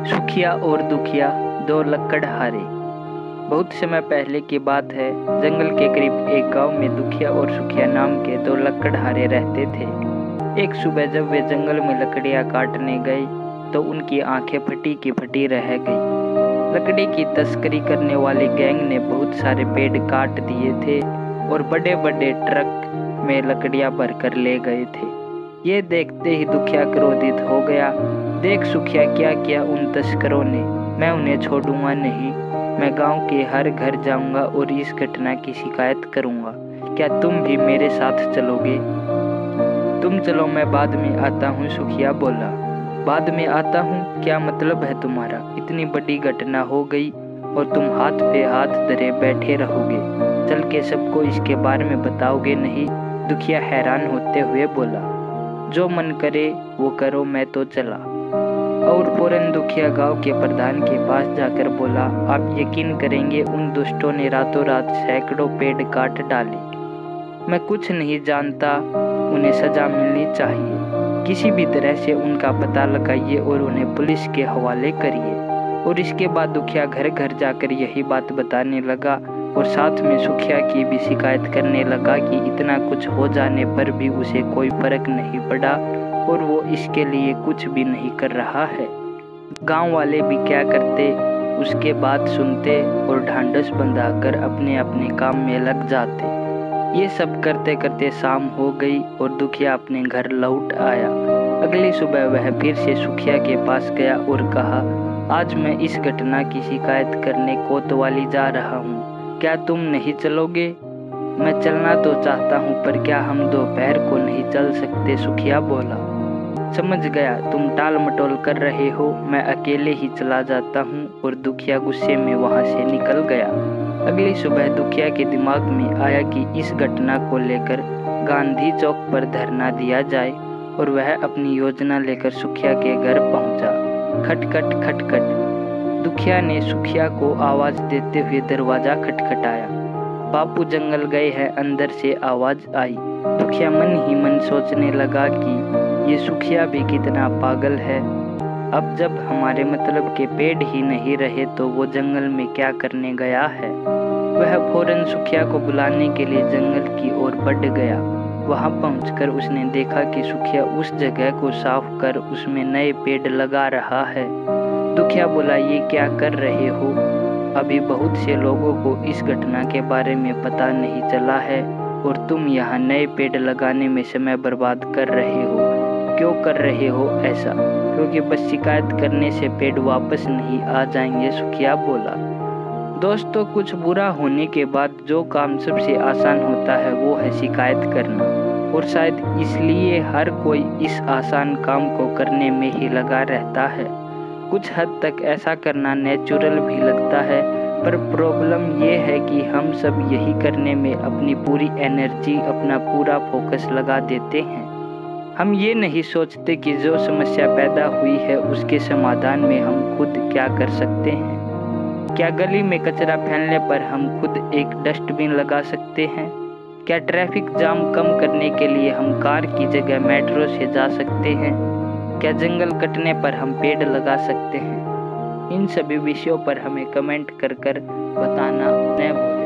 सुखिया और दुखिया दो लकड़हारे। बहुत समय पहले की बात है। जंगल के करीब एक गांव में दुखिया और सुखिया नाम के दो लकड़हारे रहते थे। एक सुबह जब वे जंगल में लकड़ियां काटने गए तो उनकी आंखें फटी की फटी रह गई। लकड़ी की तस्करी करने वाले गैंग ने बहुत सारे पेड़ काट दिए थे और बड़े बड़े ट्रक में लकड़ियां भरकर ले गए थे। ये देखते ही दुखिया क्रोधित हो गया। देख सुखिया, क्या किया उन तस्करों ने, मैं उन्हें छोड़ूंगा नहीं। मैं गांव के हर घर जाऊंगा और इस घटना की शिकायत करूंगा। क्या तुम भी मेरे साथ चलोगे? तुम चलो, मैं बाद में आता हूँ, सुखिया बोला। बाद में आता हूँ? क्या मतलब है तुम्हारा? इतनी बड़ी घटना हो गई और तुम हाथ पे हाथ धरे बैठे रहोगे। चल के सबको इसके बारे में बताओगे नहीं? दुखिया हैरान होते हुए बोला। जो मन करे वो करो, मैं तो चला। और फौरन दुखिया गांव के प्रधान के पास जाकर बोला, आप यकीन करेंगे, उन दुष्टों ने रातों रात सैकड़ों पेड़ काट डाले। मैं कुछ नहीं जानता, उन्हें सजा मिलनी चाहिए। किसी भी तरह से उनका पता लगाइए और उन्हें पुलिस के हवाले करिए। और इसके बाद दुखिया घर घर जाकर यही बात बताने लगा और साथ में सुखिया की भी शिकायत करने लगा कि इतना कुछ हो जाने पर भी उसे कोई फर्क नहीं पड़ा और वो इसके लिए कुछ भी नहीं कर रहा है। गांव वाले भी क्या करते, उसके बात सुनते और ढांढस बंधाकर अपने अपने काम में लग जाते। ये सब करते करते शाम हो गई और दुखिया अपने घर लौट आया। अगली सुबह वह फिर से सुखिया के पास गया और कहा, आज मैं इस घटना की शिकायत करने कोतवाली जा रहा हूँ। क्या तुम नहीं चलोगे? मैं चलना तो चाहता हूँ, पर क्या हम दोपहर को नहीं चल सकते? सुखिया बोला। समझ गया, तुम टाल मटोल कर रहे हो, मैं अकेले ही चला जाता हूँ। और दुखिया गुस्से में वहाँ से निकल गया। अगली सुबह दुखिया के दिमाग में आया कि इस घटना को लेकर गांधी चौक पर धरना दिया जाए और वह अपनी योजना लेकर सुखिया के घर पहुँचा। खटखट खटखट। दुखिया ने सुखिया को आवाज देते हुए दरवाजा खटखटाया। बापू जंगल गए हैं, अंदर से आवाज आई। दुखिया मन ही मन सोचने लगा कि ये सुखिया भी कितना पागल है। अब जब हमारे मतलब के पेड़ ही नहीं रहे तो वो जंगल में क्या करने गया है? वह फौरन सुखिया को बुलाने के लिए जंगल की ओर बढ़ गया। वहां पहुंचकर उसने देखा कि सुखिया उस जगह को साफ कर उसमें नए पेड़ लगा रहा है। दुखिया बोला, ये क्या कर रहे हो? अभी बहुत से लोगों को इस घटना के बारे में पता नहीं चला है और तुम यहाँ नए पेड़ लगाने में समय बर्बाद कर रहे हो। क्यों कर रहे हो ऐसा? क्योंकि बस शिकायत करने से पेड़ वापस नहीं आ जाएंगे, सुखिया बोला। दोस्तों, कुछ बुरा होने के बाद जो काम सबसे आसान होता है वो है शिकायत करना। और शायद इसलिए हर कोई इस आसान काम को करने में ही लगा रहता है। कुछ हद तक ऐसा करना नेचुरल भी लगता है, पर प्रॉब्लम ये है कि हम सब यही करने में अपनी पूरी एनर्जी, अपना पूरा फोकस लगा देते हैं। हम ये नहीं सोचते कि जो समस्या पैदा हुई है उसके समाधान में हम खुद क्या कर सकते हैं। क्या गली में कचरा फैलने पर हम खुद एक डस्टबिन लगा सकते हैं? क्या ट्रैफिक जाम कम करने के लिए हम कार की जगह मेट्रो से जा सकते हैं? क्या जंगल कटने पर हम पेड़ लगा सकते हैं? इन सभी विषयों पर हमें कमेंट कर बताना न भूलें।